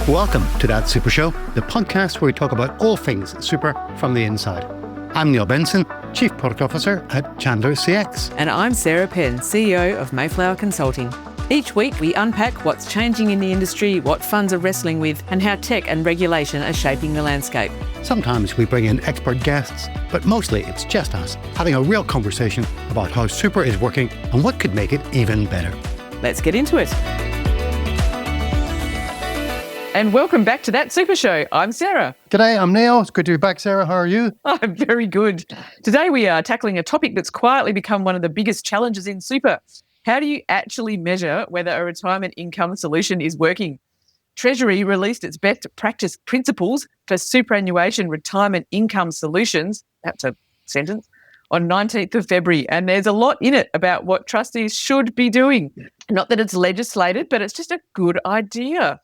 Welcome to That Super Show, the podcast where we talk about all things super from the inside. I'm Neil Benson, Chief Product Officer at Chandler CX. And I'm Sarah Penn, CEO of Mayflower Consulting. Each week we unpack what's changing in the industry, what funds are wrestling with, and how tech and regulation are shaping the landscape. Sometimes we bring in expert guests, but mostly it's just us having a real conversation about how super is working and what could make it even better. Let's get into it. And welcome back to That Super Show. I'm Sarah. G'day, I'm Neil. It's good to be back, Sarah. How are you? I'm very good. Today we are tackling a topic that's quietly become one of the biggest challenges in super. How do you actually measure whether a retirement income solution is working? Treasury released its best practice principles for superannuation retirement income solutions, that's a sentence, on 19th of February. And there's a lot in it about what trustees should be doing. Not that it's legislated, but it's just a good idea.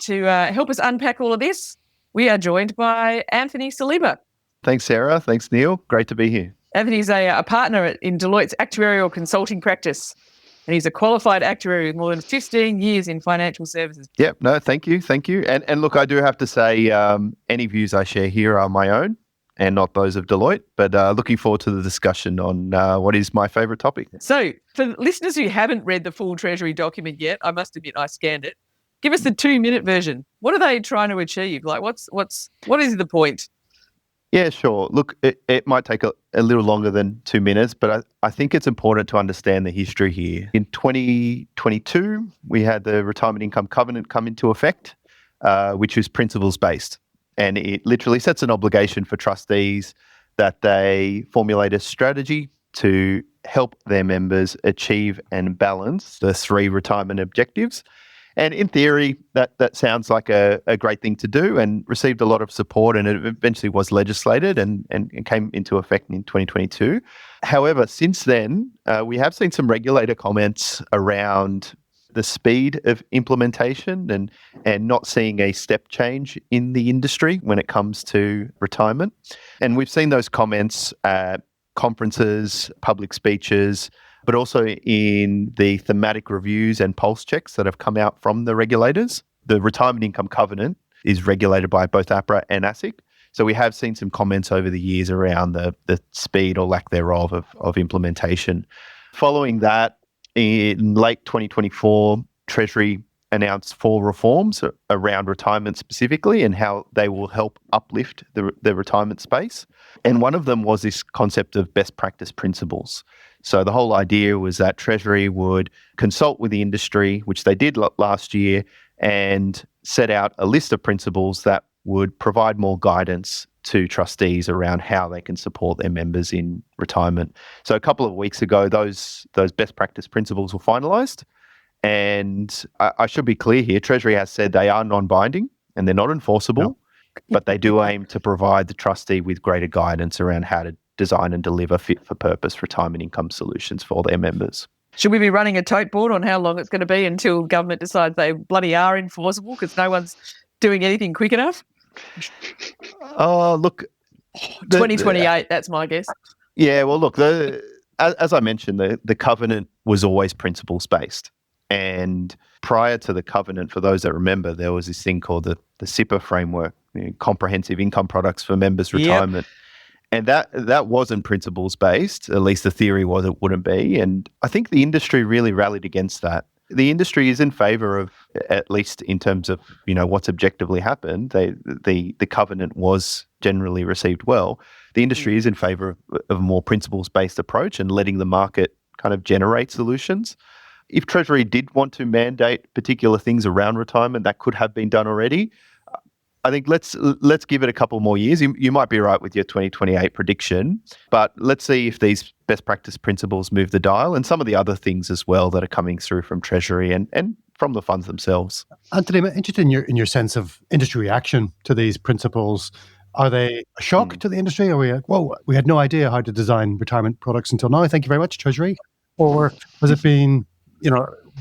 To help us unpack all of this, we are joined by Anthony Saliba. Thanks, Sarah. Thanks, Neil. Great to be here. Anthony's a partner in Deloitte's Actuarial consulting practice, and he's a qualified actuary with more than 15 years in financial services. Yep. No, thank you. And look, I do have to say, any views I share here are my own and not those of Deloitte, but looking forward to the discussion on what is my favourite topic. So for listeners who haven't read the full Treasury document yet, I must admit I scanned it. Give us the 2-minute version. What are they trying to achieve? Like, what is the point? Yeah, sure. Look, it might take a little longer than 2 minutes, but I think it's important to understand the history here. In 2022, we had the Retirement Income Covenant come into effect, which is principles-based. And it literally sets an obligation for trustees that they formulate a strategy to help their members achieve and balance the 3 retirement objectives. And in theory, that sounds like a great thing to do and received a lot of support, and it eventually was legislated and came into effect in 2022. However, since then, we have seen some regulator comments around the speed of implementation and not seeing a step change in the industry when it comes to retirement. And we've seen those comments at conferences, public speeches, but also in the thematic reviews and pulse checks that have come out from the regulators. The Retirement Income Covenant is regulated by both APRA and ASIC. So we have seen some comments over the years around the speed or lack thereof of implementation. Following that, in late 2024, Treasury announced 4 reforms around retirement specifically and how they will help uplift the retirement space. And one of them was this concept of best practice principles. So the whole idea was that Treasury would consult with the industry, which they did last year, and set out a list of principles that would provide more guidance to trustees around how they can support their members in retirement. So a couple of weeks ago, those best practice principles were finalised. And I should be clear here, Treasury has said they are non-binding and they're not enforceable, but they do aim to provide the trustee with greater guidance around how to design and deliver fit-for-purpose retirement income solutions for their members. Should we be running a tote board on how long it's going to be until government decides they bloody are enforceable because no one's doing anything quick enough? Oh, look. 2028, that's my guess. Yeah, well, look, as I mentioned, the covenant was always principles-based. And prior to the covenant, for those that remember, there was this thing called the SIPA framework, comprehensive income products for members' retirement. Yep. And that wasn't principles-based, at least the theory was it wouldn't be. And I think the industry really rallied against that. The industry is in favour of, at least in terms of what's objectively happened, the covenant was generally received well. The industry is in favour of a more principles-based approach and letting the market kind of generate solutions. If Treasury did want to mandate particular things around retirement, that could have been done already. I think let's give it a couple more years. You might be right with your 2028 prediction, but let's see if these best practice principles move the dial and some of the other things as well that are coming through from Treasury and from the funds themselves. Anthony, I'm interested in your sense of industry reaction to these principles. Are they a shock to the industry? Are we we had no idea how to design retirement products until now. Thank you very much, Treasury. Or has it been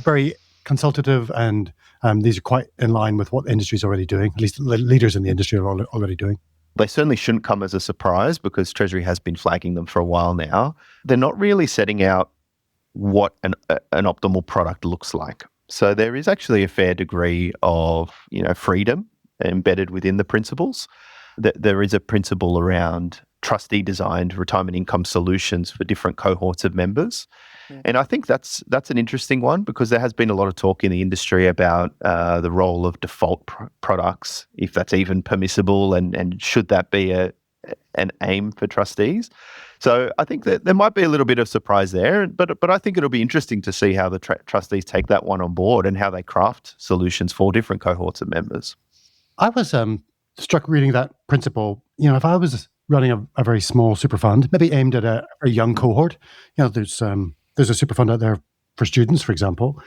very consultative and these are quite in line with what the industry is already doing, at least the leaders in the industry are already doing? They certainly shouldn't come as a surprise because Treasury has been flagging them for a while now. They're not really setting out what an optimal product looks like. So there is actually a fair degree of, freedom embedded within the principles. There is a principle around trustee-designed retirement income solutions for different cohorts of members. And I think that's an interesting one, because there has been a lot of talk in the industry about the role of default products, if that's even permissible, and should that be an aim for trustees. So I think that there might be a little bit of surprise there, but I think it'll be interesting to see how the trustees take that one on board and how they craft solutions for different cohorts of members. I was struck reading that principle. If I was running a very small super fund, maybe aimed at a young cohort, there's a super fund out there for students, for example.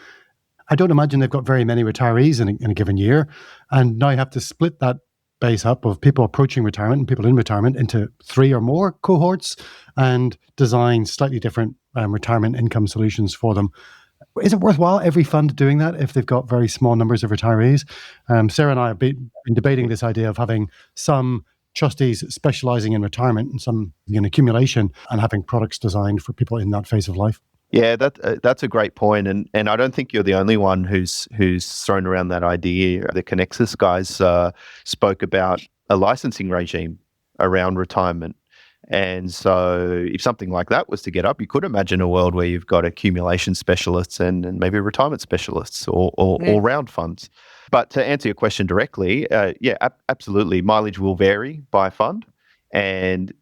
I don't imagine they've got very many retirees in a given year, and now you have to split that base up of people approaching retirement and people in retirement into 3 or more cohorts and design slightly different retirement income solutions for them. Is it worthwhile every fund doing that if they've got very small numbers of retirees? Sarah and I have been debating this idea of having some trustees specializing in retirement and some in accumulation, and having products designed for people in that phase of life. Yeah, that's a great point, and I don't think you're the only one who's thrown around that idea. The Connexus guys spoke about a licensing regime around retirement, and so if something like that was to get up, you could imagine a world where you've got accumulation specialists and maybe retirement specialists or all-round funds. But to answer your question directly, absolutely, mileage will vary by fund, and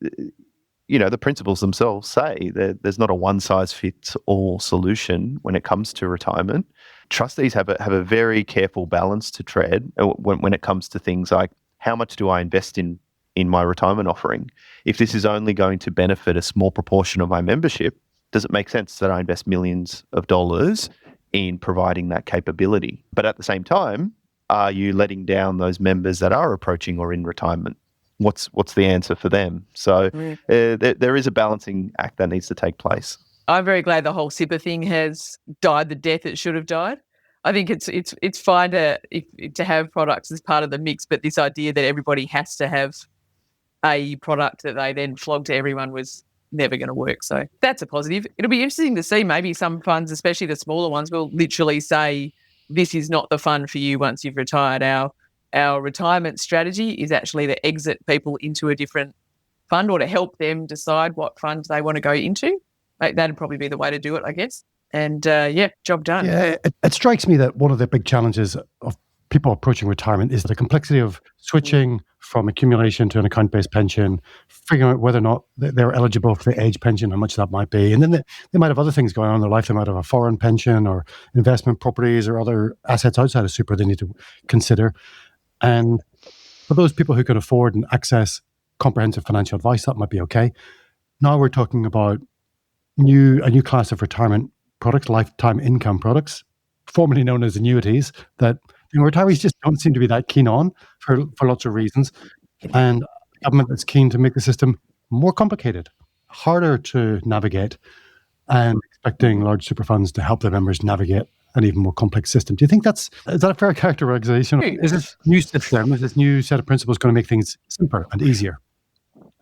the principles themselves say that there's not a one-size-fits-all solution when it comes to retirement. Trustees have a very careful balance to tread when it comes to things like, how much do I invest in my retirement offering? If this is only going to benefit a small proportion of my membership, does it make sense that I invest millions of dollars in providing that capability? But at the same time, are you letting down those members that are approaching or in retirement? What's the answer for them? So there is a balancing act that needs to take place. I'm very glad the whole SIPA thing has died the death it should have died. I think it's fine to have products as part of the mix, but this idea that everybody has to have a product that they then flog to everyone was never going to work. So that's a positive. It'll be interesting to see. Maybe some funds, especially the smaller ones, will literally say, this is not the fund for you once you've retired. Our retirement strategy is actually to exit people into a different fund, or to help them decide what fund they want to go into. That'd probably be the way to do it, I guess. And job done. Yeah, it strikes me that one of the big challenges of people approaching retirement is the complexity of switching from accumulation to an account-based pension, figuring out whether or not they're eligible for the age pension, how much that might be. And then they might have other things going on in their life. They might have a foreign pension or investment properties or other assets outside of super they need to consider. And for those people who can afford and access comprehensive financial advice, that might be okay. Now we're talking about a new class of retirement products, lifetime income products, formerly known as annuities, that retirees just don't seem to be that keen on for lots of reasons. And a government that's keen to make the system more complicated, harder to navigate, and expecting large super funds to help their members navigate an even more complex system. Do you think is that a fair characterization? Is this new system, is this new set of principles going to make things simpler and easier?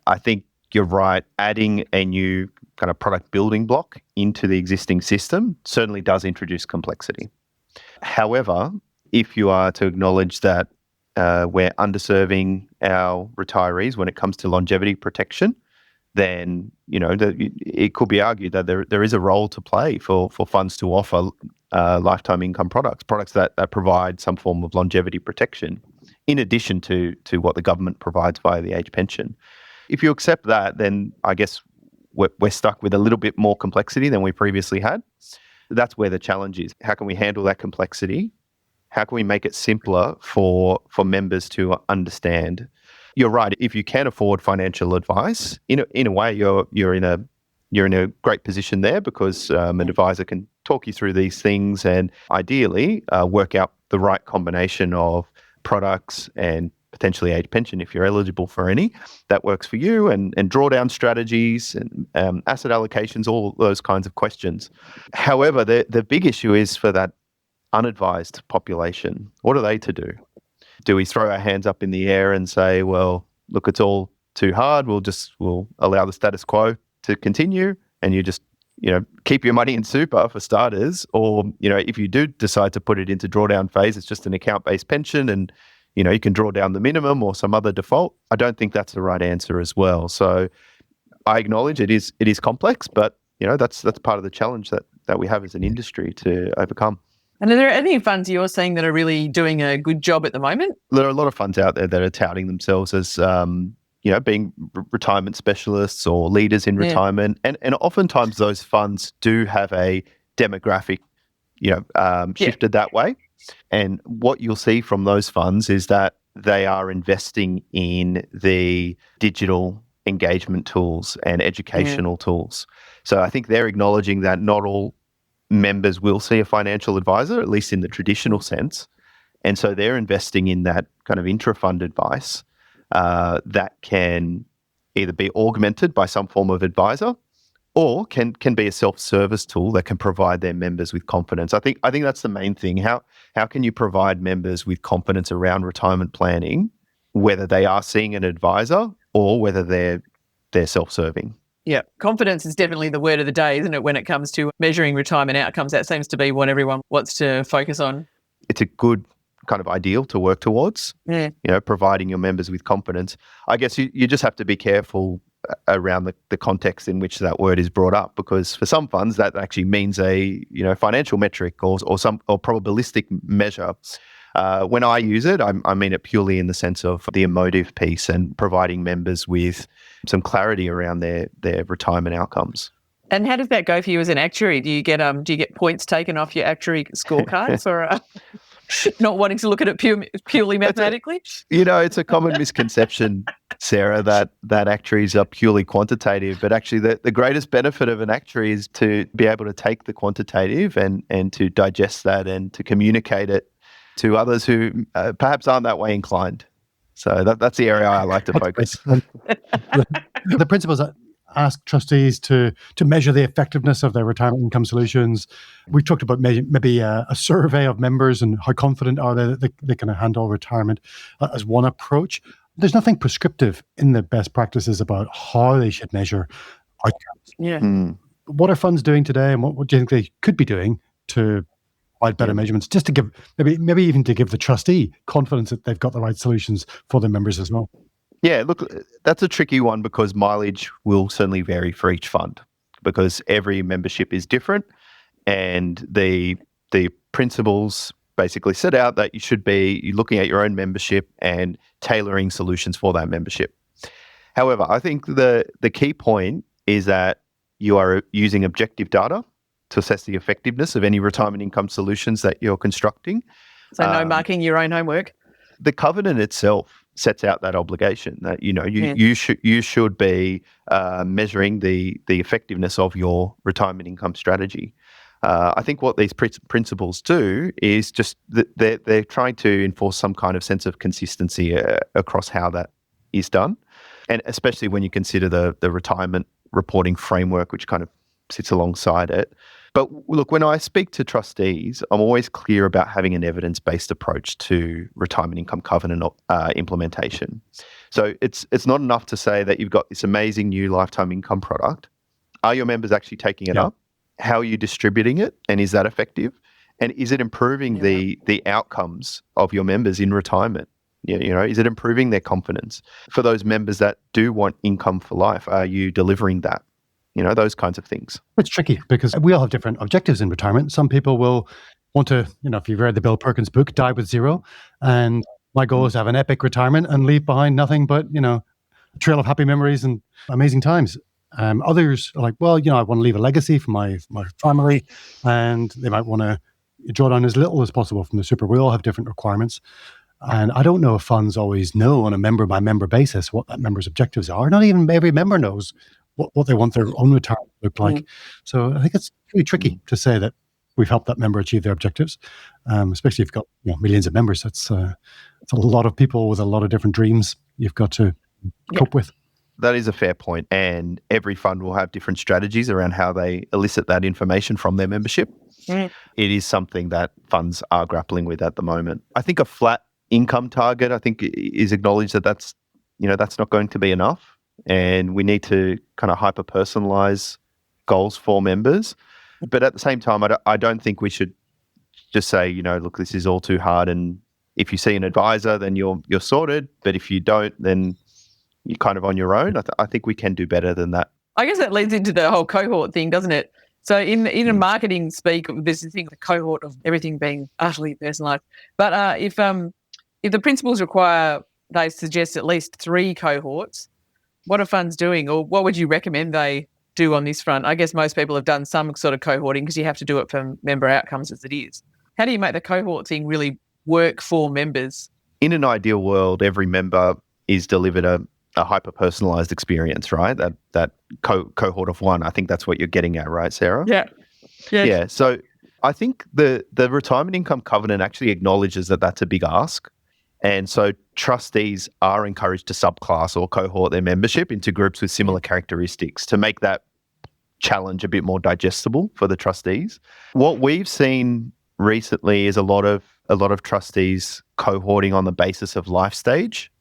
I think you're right. Adding a new kind of product building block into the existing system certainly does introduce complexity. However, if you are to acknowledge that we're underserving our retirees when it comes to longevity protection, then it could be argued that there is a role to play for funds to offer lifetime income products that provide some form of longevity protection, in addition to what the government provides via the age pension. If you accept that, then I guess we're stuck with a little bit more complexity than we previously had. That's where the challenge is. How can we handle that complexity? How can we make it simpler for members to understand? You're right. If you can afford financial advice, in a way, you're in a great position there, because an advisor can talk you through these things and ideally work out the right combination of products and potentially age pension, if you're eligible for any, that works for you, and drawdown strategies and asset allocations, all those kinds of questions. However, the big issue is for that unadvised population. What are they to do? Do we throw our hands up in the air and say, well, look, it's all too hard, we'll allow the status quo to continue, and you just keep your money in super for starters, or, if you do decide to put it into drawdown phase, it's just an account-based pension and, you can draw down the minimum or some other default. I don't think that's the right answer as well. So I acknowledge it is complex, but, that's part of the challenge that we have as an industry to overcome. And are there any funds you're seeing that are really doing a good job at the moment? There are a lot of funds out there that are touting themselves as, being retirement specialists or leaders in retirement. And oftentimes those funds do have a demographic, shifted that way. And what you'll see from those funds is that they are investing in the digital engagement tools and educational tools. So I think they're acknowledging that not all members will see a financial advisor, at least in the traditional sense. And so they're investing in that kind of intra-fund advice that can either be augmented by some form of advisor or can be a self-service tool that can provide their members with confidence. I think that's the main thing. How can you provide members with confidence around retirement planning, whether they are seeing an advisor or whether they're self-serving? Yeah, confidence is definitely the word of the day, isn't it, when it comes to measuring retirement outcomes? That seems to be what everyone wants to focus on. It's a good kind of ideal to work towards, providing your members with confidence. I guess you just have to be careful around the context in which that word is brought up, because for some funds that actually means a financial metric or probabilistic measure. When I use it, I mean it purely in the sense of the emotive piece and providing members with some clarity around their retirement outcomes. And how does that go for you as an actuary? Do you get points taken off your actuary scorecard for not wanting to look at it purely mathematically? It's a common misconception, Sarah, that actuaries are purely quantitative, but actually the greatest benefit of an actuary is to be able to take the quantitative and to digest that and to communicate it to others who perhaps aren't that way inclined. So that's the area I like to focus. The principles that ask trustees to measure the effectiveness of their retirement income solutions. We talked about maybe a survey of members and how confident are they that they can handle retirement as one approach. There's nothing prescriptive in the best practices about how they should measure outcomes. Yeah. What are funds doing today, and what do you think they could be doing to provide better measurements, just to give maybe even to give the trustee confidence that they've got the right solutions for their members as well? Yeah, look, that's a tricky one because mileage will certainly vary for each fund because every membership is different, and the principles basically set out that you should be looking at your own membership and tailoring solutions for that membership. However, I think the key point is that you are using objective data to assess the effectiveness of any retirement income solutions that you're constructing. So no marking your own homework. The covenant itself sets out that obligation that you should be measuring the effectiveness of your retirement income strategy. I think what these principles do is just they're trying to enforce some kind of sense of consistency across how that is done, and especially when you consider the retirement reporting framework, which kind of sits alongside it. But look, when I speak to trustees, I'm always clear about having an evidence-based approach to retirement income covenant implementation. So it's not enough to say that you've got this amazing new lifetime income product. Are your members actually taking it up? How are you distributing it? And is that effective? And is it improving the outcomes of your members in retirement? Is it improving their confidence? For those members that do want income for life, are you delivering that? Those kinds of things. It's tricky because we all have different objectives in retirement. Some people will want to, if you've read the Bill Perkins book, die with zero. And my goal is to have an epic retirement and leave behind nothing but, a trail of happy memories and amazing times. Others are like, well, I want to leave a legacy for my family, and they might want to draw down as little as possible from the super. We all have different requirements. And I don't know if funds always know on a member-by-member basis what that member's objectives are. Not even every member knows what they want their own retirement to look like. So I think it's really tricky to say that we've helped that member achieve their objectives, especially if you've got millions of members. It's a lot of people with a lot of different dreams you've got to cope with. That is a fair point. And every fund will have different strategies around how they elicit that information from their membership. It is something that funds are grappling with at the moment. I think a flat income target, is acknowledged that's not going to be enough. And we need to kind of hyper-personalize goals for members. But at the same time, I don't think we should just say, look, this is all too hard, and if you see an advisor, then you're sorted. But if you don't, then you're kind of on your own. I think we can do better than that. I guess that leads into the whole cohort thing, doesn't it? So in a marketing speak, there's this thing, the cohort of everything being utterly personalised. But if the principles require, they suggest at least 3 cohorts, what are funds doing, or what would you recommend they do on this front? I guess most people have done some sort of cohorting because you have to do it for member outcomes as it is. How do you make the cohort thing really work for members? In an ideal world, every member is delivered a hyper-personalised experience, right? That cohort of 1, I think that's what you're getting at, right, Sarah? Yeah. So I think the retirement income covenant actually acknowledges that that's a big ask. And so trustees are encouraged to subclass or cohort their membership into groups with similar characteristics to make that challenge a bit more digestible for the trustees. What we've seen recently is a lot of trustees cohorting on the basis of life stage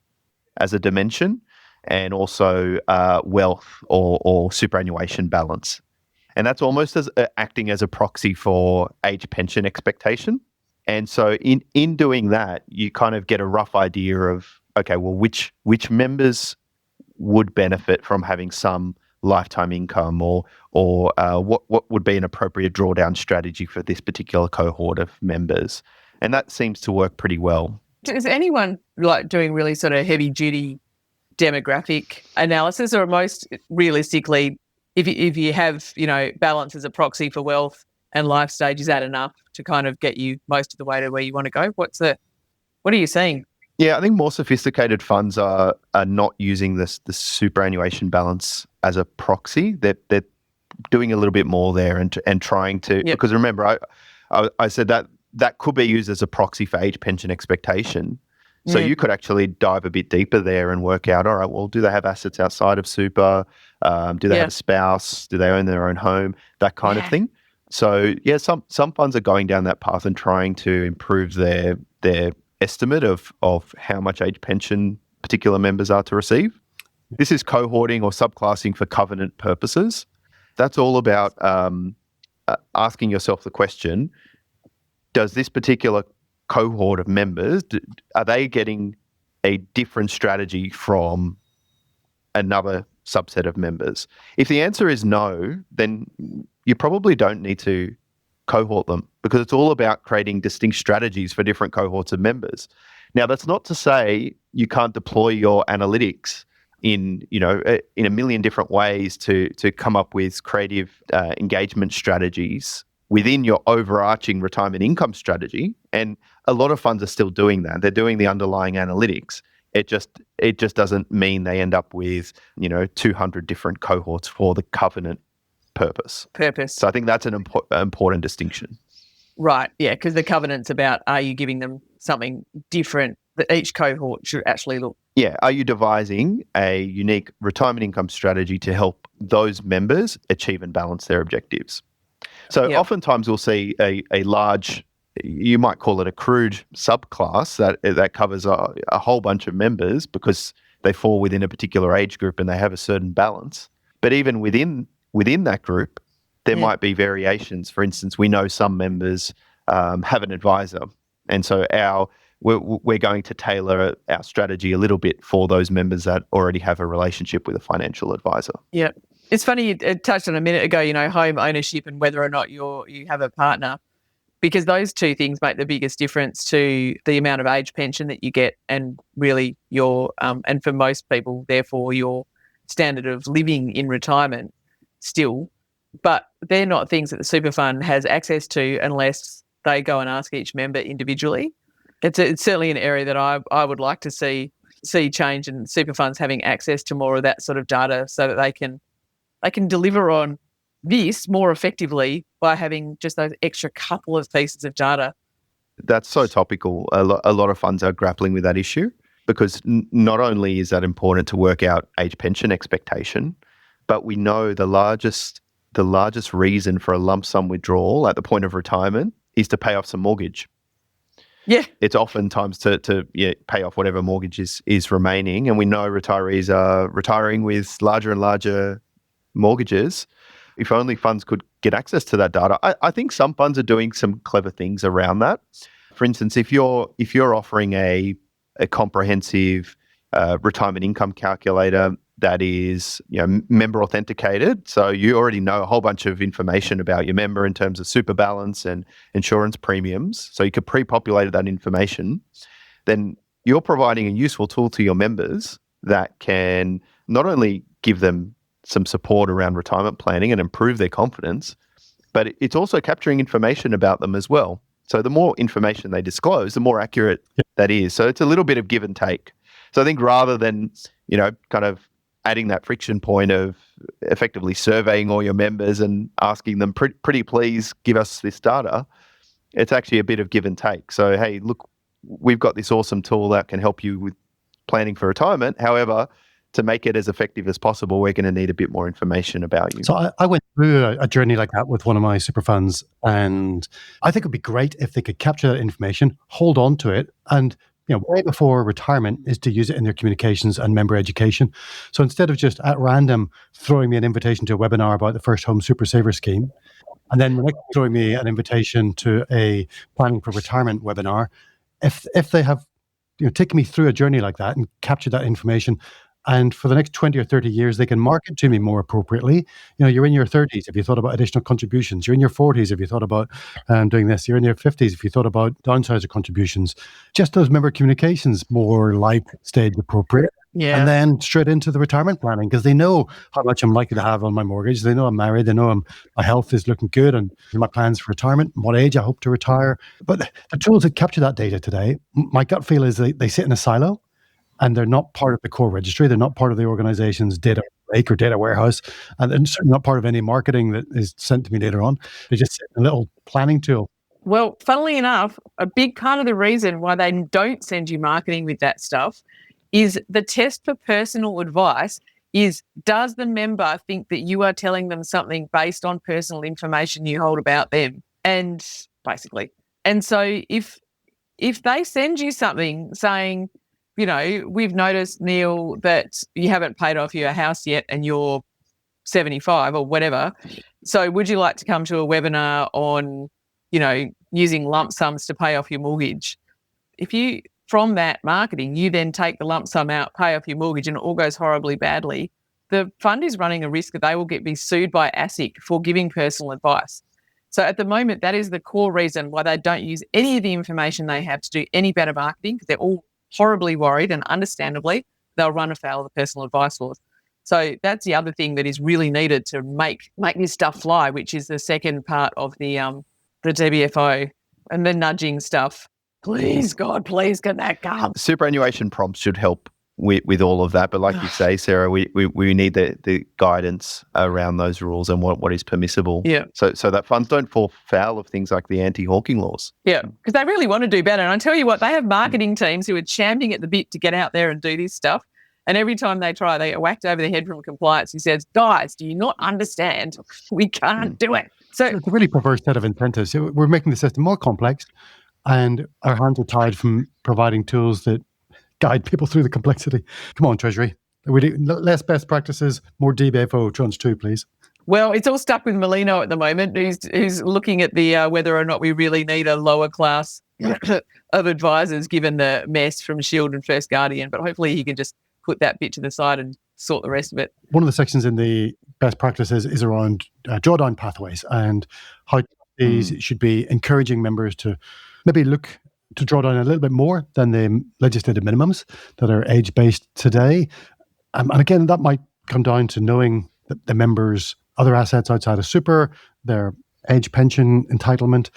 as a dimension, and also wealth or superannuation balance. And that's almost as acting as a proxy for age pension expectation. And so in doing that, you kind of get a rough idea of, okay, well, which members would benefit from having some lifetime income, or what would be an appropriate drawdown strategy for this particular cohort of members. And that seems to work pretty well. Is anyone like doing really sort of heavy duty demographic analysis, or most realistically, if you have, balance as a proxy for wealth and life stage, is that enough to kind of get you most of the way to where you want to go? What are you seeing? Yeah, I think more sophisticated funds are not using the superannuation balance as a proxy. They're doing a little bit more there and trying to, because remember, I said that could be used as a proxy for age pension expectation. So you could actually dive a bit deeper there and work out, all right, well, do they have assets outside of super? Do they have a spouse? Do they own their own home? That kind of thing. So some funds are going down that path and trying to improve their estimate of how much age pension particular members are to receive. This is cohorting or subclassing for covenant purposes. That's all about asking yourself the question, does this particular cohort of members, are they getting a different strategy from another subset of members? If the answer is no, then you probably don't need to cohort them, because it's all about creating distinct strategies for different cohorts of members. Now, that's not to say you can't deploy your analytics in a million different ways to come up with creative engagement strategies within your overarching retirement income strategy. And a lot of funds are still doing that. They're doing the underlying analytics. It just doesn't mean they end up with 200 different cohorts for the covenant purpose. So I think that's an important distinction. Right, yeah, because the covenant's about, are you giving them something different that each cohort should actually look? Yeah, are you devising a unique retirement income strategy to help those members achieve and balance their objectives? So oftentimes we'll see a large, you might call it a crude subclass that covers a whole bunch of members because they fall within a particular age group and they have a certain balance. But even within that group, there might be variations. For instance, we know some members have an advisor, and so we're going to tailor our strategy a little bit for those members that already have a relationship with a financial advisor. Yeah. It's funny, you touched on a minute ago, home ownership and whether or not you have a partner, because those two things make the biggest difference to the amount of age pension that you get, and really your, and for most people, therefore, your standard of living in retirement still. But they're not things that the super fund has access to unless they go and ask each member individually. It's certainly an area that I would like to see change, and super funds having access to more of that sort of data so that they can deliver on this more effectively by having just those extra couple of pieces of data. That's so topical. A lot of funds are grappling with that issue, because not only is that important to work out age pension expectation, but we know the largest reason for a lump sum withdrawal at the point of retirement is to pay off some mortgage. Yeah. It's oftentimes to pay off whatever mortgage is remaining. And we know retirees are retiring with larger and larger mortgages. If only funds could get access to that data. I think some funds are doing some clever things around that. For instance, if you're offering a comprehensive retirement income calculator that is member authenticated, so you already know a whole bunch of information about your member in terms of super balance and insurance premiums, so you could pre-populate that information, then you're providing a useful tool to your members that can not only give them some support around retirement planning and improve their confidence, but it's also capturing information about them as well. So the more information they disclose, the more accurate that is. So it's a little bit of give and take. So I think rather than, kind of adding that friction point of effectively surveying all your members and asking them, pretty please give us this data, it's actually a bit of give and take. So, hey, look, we've got this awesome tool that can help you with planning for retirement. However, to make it as effective as possible, we're going to need a bit more information about you. So I went through a journey like that with one of my super funds, and I think it would be great if they could capture that information, hold on to it, and way before retirement is to use it in their communications and member education. So instead of just at random throwing me an invitation to a webinar about the First Home Super Saver Scheme, and then throwing me an invitation to a planning for retirement webinar, if they have taken me through a journey like that and captured that information, and for the next 20 or 30 years, they can market to me more appropriately. You're in your 30s. Have you thought about additional contributions? You're in your 40s. Have you thought about doing this? You're in your 50s. If you thought about downsizer contributions, just those member communications, more life stage appropriate. Yeah. And then straight into the retirement planning, because they know how much I'm likely to have on my mortgage. They know I'm married. They know my health is looking good and my plans for retirement, and what age I hope to retire. But the tools that capture that data today, my gut feel is they sit in a silo. And they're not part of the core registry. They're not part of the organization's data lake or data warehouse. And they're certainly not part of any marketing that is sent to me later on. They just sit in a little planning tool. Well, funnily enough, a big part of the reason why they don't send you marketing with that stuff is the test for personal advice is, does the member think that you are telling them something based on personal information you hold about them? And basically. And so if they send you something saying, we've noticed, Neil, that you haven't paid off your house yet and you're 75 or whatever. So would you like to come to a webinar on, using lump sums to pay off your mortgage? If you, from that marketing, you then take the lump sum out, pay off your mortgage, and it all goes horribly badly, the fund is running a risk that they will be sued by ASIC for giving personal advice. So at the moment, that is the core reason why they don't use any of the information they have to do any better marketing, because they're all horribly worried, and understandably, they'll run afoul of the personal advice laws. So that's the other thing that is really needed to make this stuff fly, which is the second part of the DBFO and the nudging stuff. Please, God, please, can that come? Superannuation prompts should help with all of that. But like you say, Sarah, we need the guidance around those rules and what is permissible. Yeah. So that funds don't fall foul of things like the anti-hawking laws. Yeah, because they really want to do better. And I tell you what, they have marketing teams who are champing at the bit to get out there and do this stuff. And every time they try, they get whacked over the head from compliance who says, guys, do you not understand? We can't do it. So it's a really perverse set of incentives. So we're making the system more complex, and our hands are tied from providing tools that guide people through the complexity. Come on, Treasury. We do less best practices, more DBFO tranche 2, please. Well, it's all stuck with Molino at the moment, who's looking at the whether or not we really need a lower class of advisors given the mess from Shield and First Guardian. But hopefully he can just put that bit to the side and sort the rest of it. One of the sections in the best practices is around drawdown pathways and how these should be encouraging members to maybe look to draw down a little bit more than the legislated minimums that are age-based today. And again, that might come down to knowing the members' other assets outside of super, their age pension entitlement.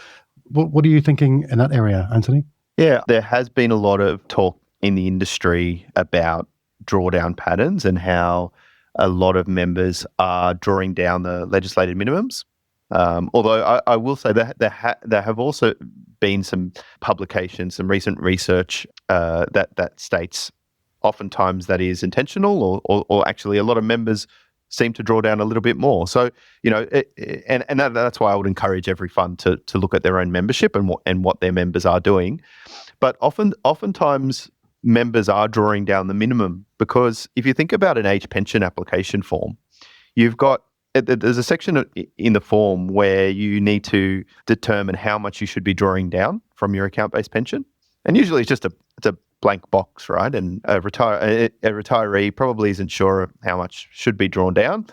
What are you thinking in that area, Anthony? Yeah, there has been a lot of talk in the industry about drawdown patterns and how a lot of members are drawing down the legislated minimums. Although I will say that there have also been some publications, some recent research that states oftentimes that is intentional, or actually a lot of members seem to draw down a little bit more. So that's why I would encourage every fund to look at their own membership and what their members are doing. But oftentimes members are drawing down the minimum, because if you think about an age pension application form, you've got there's a section in the form where you need to determine how much you should be drawing down from your account-based pension. And usually it's a blank box, right? And a retiree probably isn't sure of how much should be drawn down.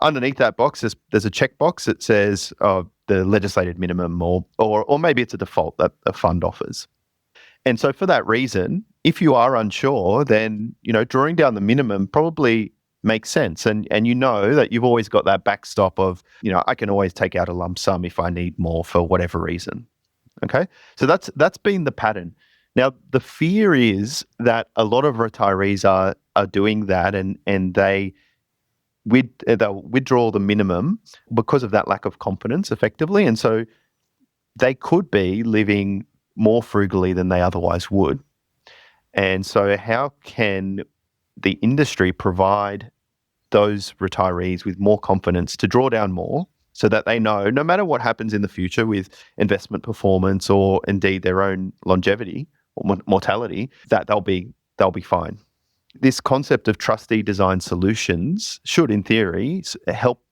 Underneath that box, there's a checkbox that says the legislated minimum, or maybe it's a default that a fund offers. And so for that reason, if you are unsure, then drawing down the minimum probably makes sense. And you know that you've always got that backstop of, I can always take out a lump sum if I need more for whatever reason. Okay, so that's been the pattern. Now, the fear is that a lot of retirees are doing that, and they'll withdraw the minimum because of that lack of confidence, effectively, and so they could be living more frugally than they otherwise would. And so, how can the industry provide those retirees with more confidence to draw down more, so that they know no matter what happens in the future with investment performance or indeed their own longevity or mortality, that they'll be fine. This concept of trustee design solutions should, in theory, help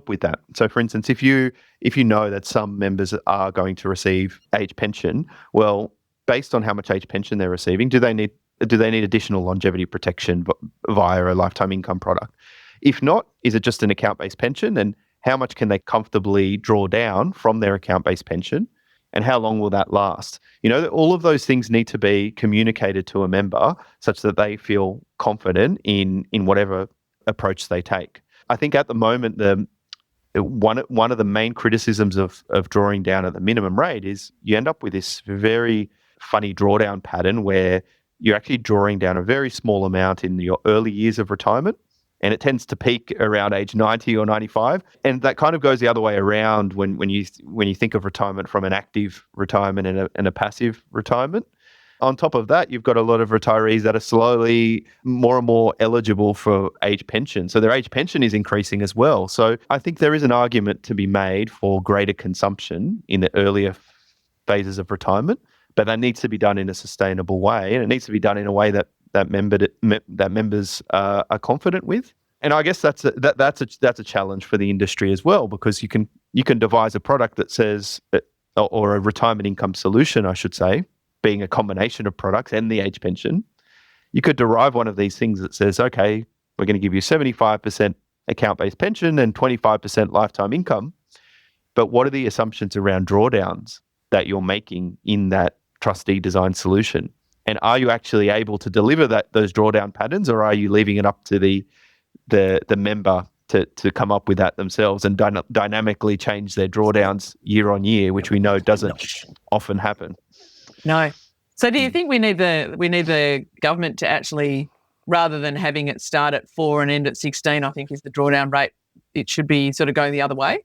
with that. So, for instance, if you know that some members are going to receive age pension, well, based on how much age pension they're receiving, do they need additional longevity protection via a lifetime income product? If not, is it just an account-based pension? And how much can they comfortably draw down from their account-based pension? And how long will that last? All of those things need to be communicated to a member such that they feel confident in whatever approach they take. I think at the moment, one of the main criticisms of drawing down at the minimum rate is you end up with this very funny drawdown pattern where you're actually drawing down a very small amount in your early years of retirement, and it tends to peak around age 90 or 95. And that kind of goes the other way around when you think of retirement from an active retirement and a passive retirement. On top of that, you've got a lot of retirees that are slowly more and more eligible for age pension. So their age pension is increasing as well. So I think there is an argument to be made for greater consumption in the earlier phases of retirement, but that needs to be done in a sustainable way, and it needs to be done in a way that members are confident with. And I guess that's a challenge for the industry as well, because you can devise a product that says, or a retirement income solution, I should say, being a combination of products and the age pension. You could derive one of these things that says, okay, we're going to give you 75% account-based pension and 25% lifetime income. But what are the assumptions around drawdowns that you're making in that trustee design solution? And are you actually able to deliver those drawdown patterns, or are you leaving it up to the member to come up with that themselves and dynamically change their drawdowns year on year, which we know doesn't often happen? No. So do you think we need the government to actually, rather than having it start at 4 and end at 16, I think is the drawdown rate, it should be sort of going the other way?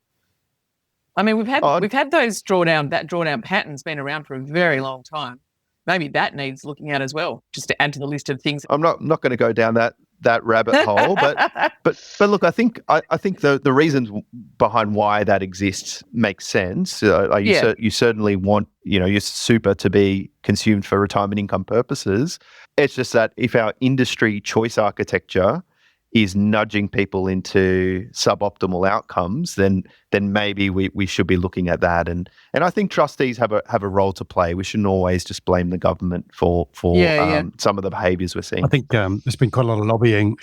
I mean, we've had those drawdown patterns been around for a very long time. Maybe that needs looking at as well, just to add to the list of things. I'm not going to go down that rabbit hole, but look, I think the reasons behind why that exists makes sense. You certainly want your super to be consumed for retirement income purposes. It's just that if our industry choice architecture is nudging people into suboptimal outcomes, then maybe we should be looking at that. And I think trustees have a role to play. We shouldn't always just blame the government for some of the behaviours we're seeing. I think there's been quite a lot of lobbying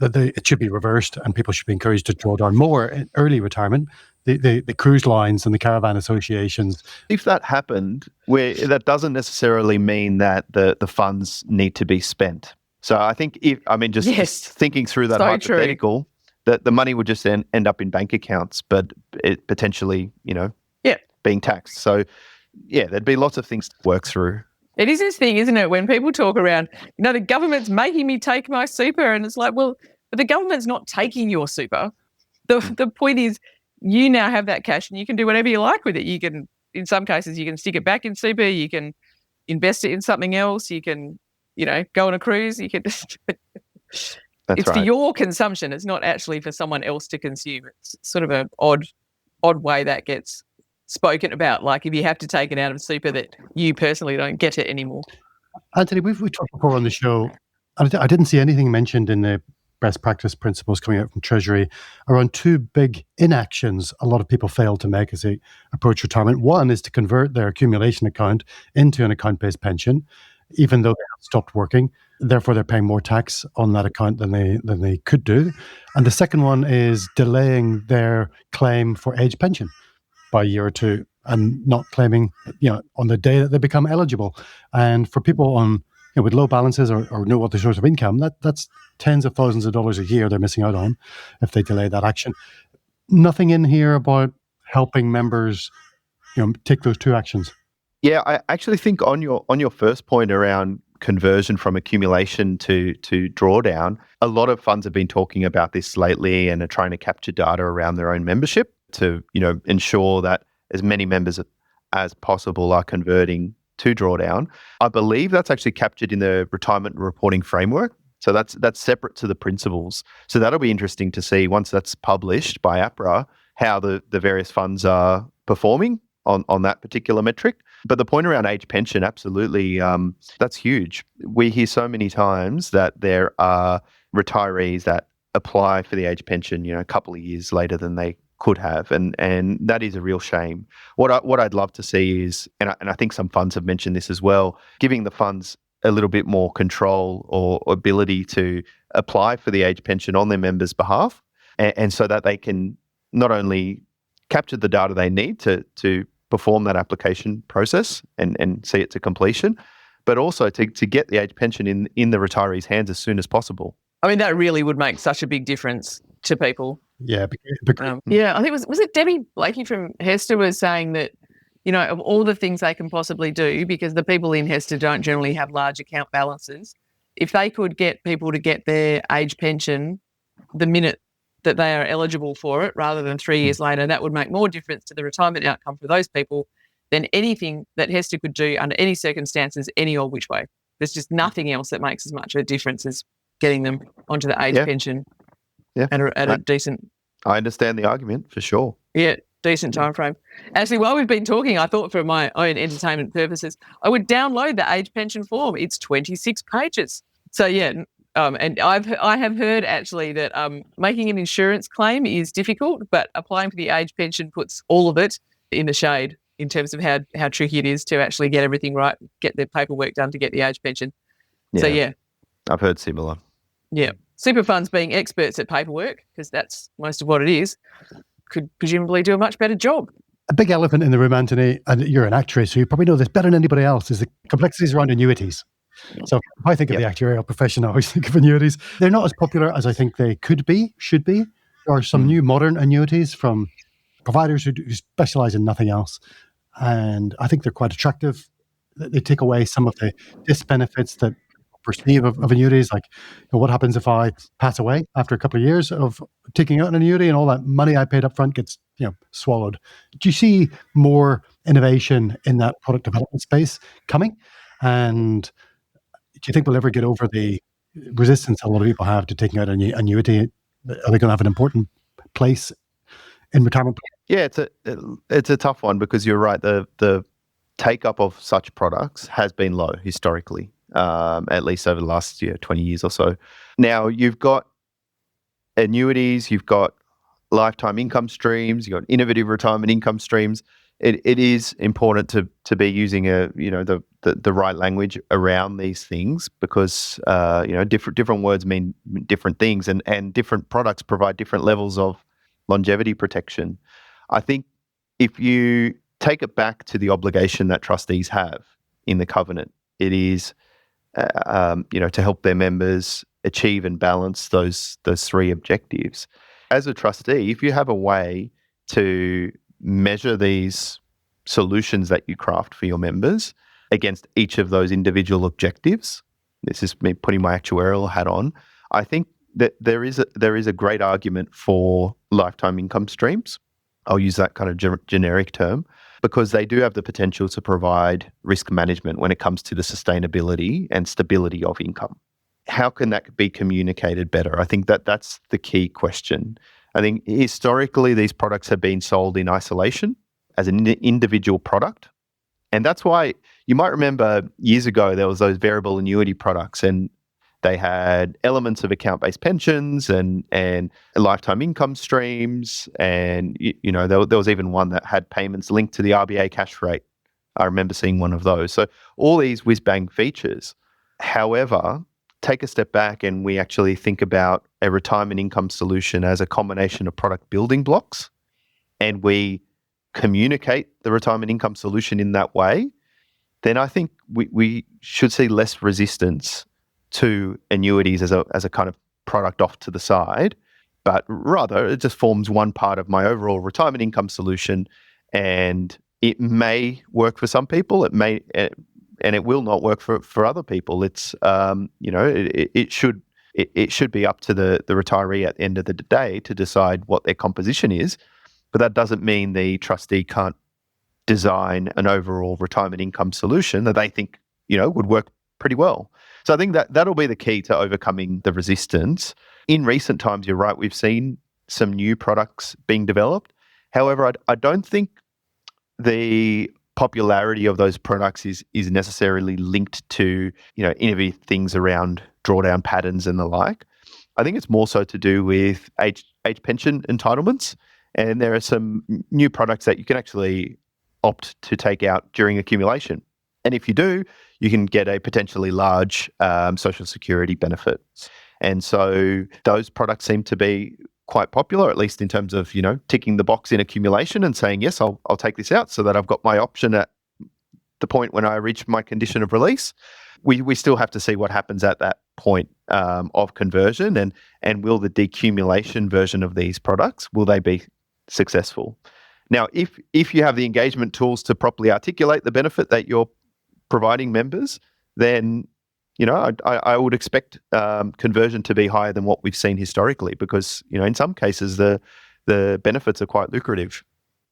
that it should be reversed and people should be encouraged to draw down more in early retirement. The cruise lines and the caravan associations. If that happened, that doesn't necessarily mean that the funds need to be spent. So I think thinking through that hypothetical, that the money would just end up in bank accounts, but it potentially, being taxed. So there'd be lots of things to work through. It is this thing, isn't it? When people talk around, the government's making me take my super, and it's like, well, but the government's not taking your super. The point is, you now have that cash and you can do whatever you like with it. You can, in some cases, you can stick it back in super, you can invest it in something else, you can go on a cruise. You can. It's right. For your consumption. It's not actually for someone else to consume. It's sort of an odd way that gets spoken about. Like if you have to take it out of super, that you personally don't get it anymore. Anthony, we've talked before on the show, and I didn't see anything mentioned in the best practice principles coming out from Treasury around two big inactions a lot of people fail to make as they approach retirement. One is to convert their accumulation account into an account-based pension, even though they have stopped working. Therefore, they're paying more tax on that account than they could do. And the second one is delaying their claim for age pension by a year or two and not claiming, on the day that they become eligible. And for people on with low balances or no other source of income, that's tens of thousands of dollars a year they're missing out on if they delay that action. Nothing in here about helping members, take those two actions. Yeah, I actually think on your first point around conversion from accumulation to drawdown, a lot of funds have been talking about this lately and are trying to capture data around their own membership to ensure that as many members as possible are converting to drawdown. I believe that's actually captured in the retirement reporting framework. So that's separate to the principles. So that'll be interesting to see once that's published by APRA, how the various funds are performing on that particular metric. But the point around age pension, absolutely, that's huge. We hear so many times that there are retirees that apply for the age pension, a couple of years later than they could have, and that is a real shame. What I'd love to see is, and I think some funds have mentioned this as well, giving the funds a little bit more control or ability to apply for the age pension on their members' behalf, and so that they can not only capture the data they need to perform that application process and see it to completion, but also to get the age pension in the retiree's hands as soon as possible. I mean, that really would make such a big difference to people. Yeah. I think was it Debbie Blakey from Hester was saying that, of all the things they can possibly do, because the people in Hester don't generally have large account balances, if they could get people to get their age pension the minute that they are eligible for it rather than 3 years later, that would make more difference to the retirement outcome for those people than anything that Hester could do under any circumstances, any old which way. There's just nothing else that makes as much of a difference as getting them onto the age pension at a decent... I understand the argument, for sure. Yeah, decent time frame. Actually, while we've been talking, I thought for my own entertainment purposes, I would download the age pension form. It's 26 pages. So, and I have heard actually that making an insurance claim is difficult, but applying for the age pension puts all of it in the shade in terms of how tricky it is to actually get everything right, get the paperwork done to get the age pension. Yeah. I've heard similar. Yeah. Super funds being experts at paperwork, because that's most of what it is, could presumably do a much better job. A big elephant in the room, Anthony, and you're an actuary, so you probably know this better than anybody else, is the complexities around annuities. So if I think of the actuarial profession, I always think of annuities. They're not as popular as I think they should be. There are some new modern annuities from providers who specialize in nothing else. And I think they're quite attractive. They take away some of the disbenefits that perceive of annuities, like what happens if I pass away after a couple of years of taking out an annuity and all that money I paid up front gets swallowed. Do you see more innovation in that product development space coming? And do you think we'll ever get over the resistance a lot of people have to taking out an annuity? Are they going to have an important place in retirement? Yeah, it's a tough one, because you're right. The take up of such products has been low historically. At least over the last 20 years or so. Now, you've got annuities, you've got lifetime income streams, you've got innovative retirement income streams. It is important to be using the right language around these things, because different words mean different things, and different products provide different levels of longevity protection. I think if you take it back to the obligation that trustees have in the covenant, it is to help their members achieve and balance those three objectives. As a trustee, if you have a way to measure these solutions that you craft for your members against each of those individual objectives, this is me putting my actuarial hat on, I think that there is a great argument for lifetime income streams. I'll use that kind of generic term, because they do have the potential to provide risk management when it comes to the sustainability and stability of income. How can that be communicated better? I think that's the key question. I think historically these products have been sold in isolation as an individual product. And that's why you might remember years ago there was those variable annuity products, and They had elements of account-based pensions and lifetime income streams, and there was even one that had payments linked to the RBA cash rate. I remember seeing one of those. So all these whiz-bang features. However, take a step back and we actually think about a retirement income solution as a combination of product building blocks, and we communicate the retirement income solution in that way, then I think we should see less resistance to annuities as a kind of product off to the side, but rather it just forms one part of my overall retirement income solution, and it may work for some people, it may, and it will not work for other people. It's it should be up to the retiree at the end of the day to decide what their composition is, but that doesn't mean the trustee can't design an overall retirement income solution that they think would work pretty well. So I think that'll be the key to overcoming the resistance. In recent times, you're right, we've seen some new products being developed. However, I don't think the popularity of those products is necessarily linked to innovative things around drawdown patterns and the like. I think it's more so to do with age pension entitlements, and there are some new products that you can actually opt to take out during accumulation. And if you do, you can get a potentially large Social Security benefit. And so those products seem to be quite popular, at least in terms of, ticking the box in accumulation and saying, yes, I'll take this out so that I've got my option at the point when I reach my condition of release. We still have to see what happens at that point of conversion, and will the decumulation version of these products, will they be successful? Now, if you have the engagement tools to properly articulate the benefit that you're providing members, then I would expect conversion to be higher than what we've seen historically, because in some cases the benefits are quite lucrative.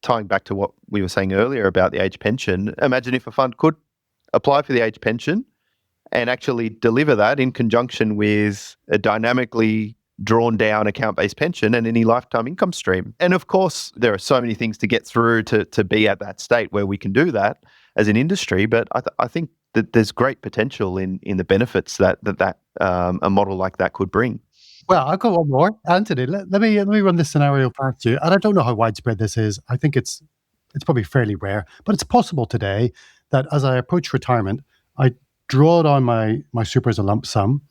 Tying back to what we were saying earlier about the age pension, imagine if a fund could apply for the age pension and actually deliver that in conjunction with a dynamically drawn down account-based pension and any lifetime income stream. And of course, there are so many things to get through to be at that state where we can do that as an industry. But I think that there's great potential in the benefits that a model like that could bring. Well, I've got one more. Anthony, let me run this scenario past you. And I don't know how widespread this is. I think it's probably fairly rare, but it's possible today that as I approach retirement, I draw down my super as a lump sum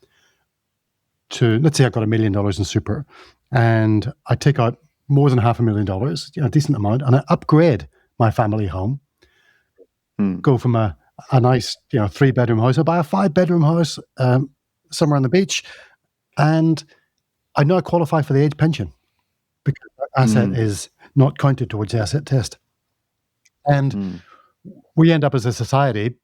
to, let's say I've got $1 million in super, and I take out more than $500,000, a decent amount, and I upgrade my family home, go from a nice 3-bedroom house, I buy a 5-bedroom house somewhere on the beach, and I now qualify for the age pension because that asset is not counted towards the asset test. And we end up as a society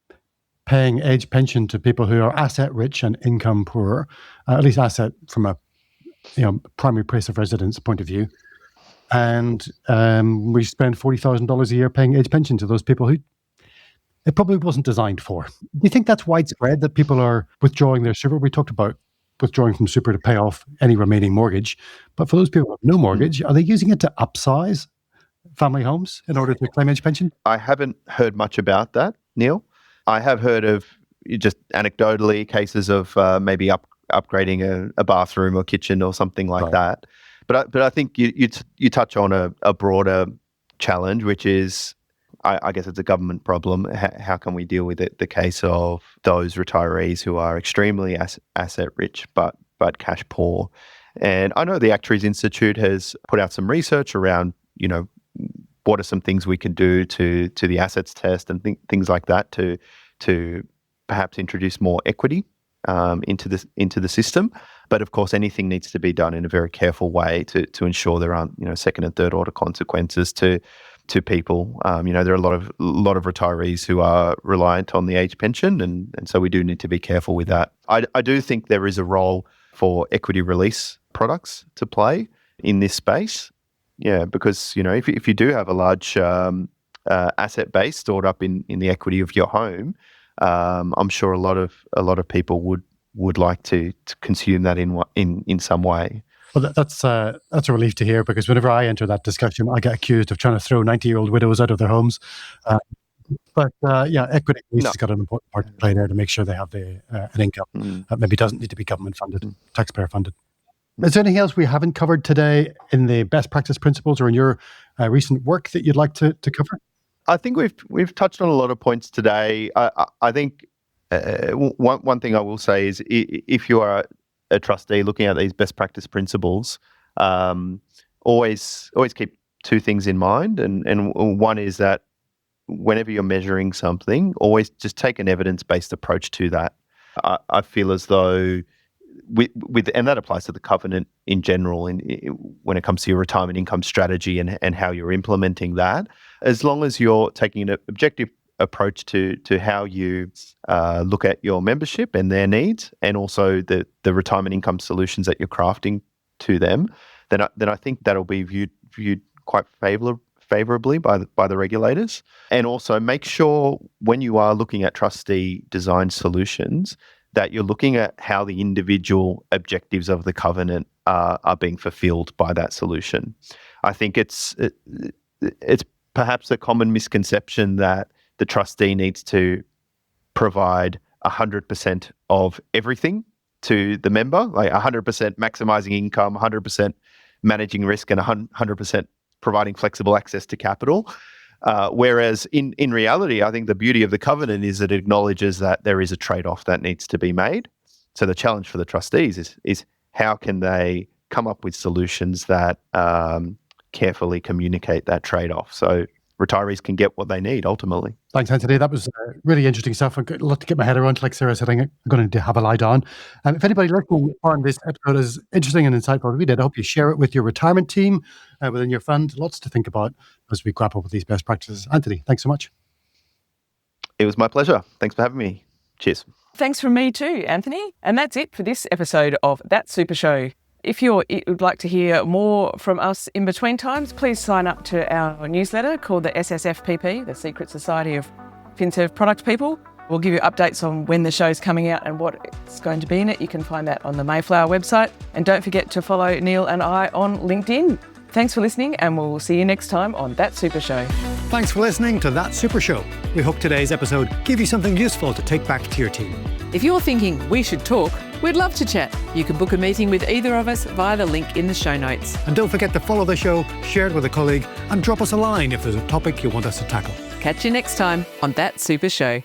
paying age pension to people who are asset rich and income poor, at least asset from a primary place of residence point of view. And we spend $40,000 a year paying age pension to those people who it probably wasn't designed for. Do you think that's widespread, that people are withdrawing their super? We talked about withdrawing from super to pay off any remaining mortgage. But for those people with no mortgage, are they using it to upsize family homes in order to claim age pension? I haven't heard much about that, Neil. I have heard of, just anecdotally, cases of maybe upgrading a bathroom or kitchen or something like that. But I think you touch on a broader challenge, which is, I guess it's a government problem. How can we deal with it? The case of those retirees who are extremely asset rich but cash poor. And I know the Actuaries Institute has put out some research around, what are some things we can do to the assets test and things like that to perhaps introduce more equity into the system. But of course, anything needs to be done in a very careful way to ensure there aren't second and third order consequences to people. There are a lot of retirees who are reliant on the age pension, and so we do need to be careful with that. I do think there is a role for equity release products to play in this space. Yeah, because if you do have a large asset base stored up in the equity of your home, I'm sure a lot of people would like to consume that in some way. Well, that's a relief to hear, because whenever I enter that discussion, I get accused of trying to throw 90-year-old widows out of their homes. But equity release No. has got an important part to play there to make sure they have an income that maybe doesn't need to be government funded, taxpayer funded. Is there anything else we haven't covered today in the best practice principles or in your recent work that you'd like to cover? I think we've touched on a lot of points today. I think one thing I will say is if you are a trustee looking at these best practice principles, always keep two things in mind. And one is that whenever you're measuring something, always just take an evidence-based approach to that. I feel as though and that applies to the covenant in general when it comes to your retirement income strategy and how you're implementing that. As long as you're taking an objective approach to how you look at your membership and their needs, and also the retirement income solutions that you're crafting to them, then I think that'll be viewed quite favorably by the regulators. And also make sure when you are looking at trustee design solutions that you're looking at how the individual objectives of the covenant are being fulfilled by that solution. I think it's perhaps a common misconception that the trustee needs to provide 100% of everything to the member, like 100% maximizing income, 100% managing risk, and 100% providing flexible access to capital. Whereas in reality, I think the beauty of the covenant is that it acknowledges that there is a trade-off that needs to be made. So the challenge for the trustees is how can they come up with solutions that carefully communicate that trade-off so retirees can get what they need ultimately. Thanks, Anthony. That was really interesting stuff. I've got a lot to get my head around. Like Sarah said, I'm going to have a lie down. If anybody listening on this episode is interesting and insightful as we did, I hope you share it with your retirement team within your fund. Lots to think about as we grapple with these best practices. Anthony, thanks so much. It was my pleasure. Thanks for having me. Cheers. Thanks from me too, Anthony. And that's it for this episode of That Super Show. If you would like to hear more from us in between times, please sign up to our newsletter called the SSFPP, the Secret Society of FinServ Product People. We'll give you updates on when the show's coming out and what it's going to be in it. You can find that on the Mayflower website. And don't forget to follow Neil and I on LinkedIn. Thanks for listening, and we'll see you next time on That Super Show. Thanks for listening to That Super Show. We hope today's episode gave you something useful to take back to your team. If you're thinking we should talk, we'd love to chat. You can book a meeting with either of us via the link in the show notes. And don't forget to follow the show, share it with a colleague, and drop us a line if there's a topic you want us to tackle. Catch you next time on That Super Show.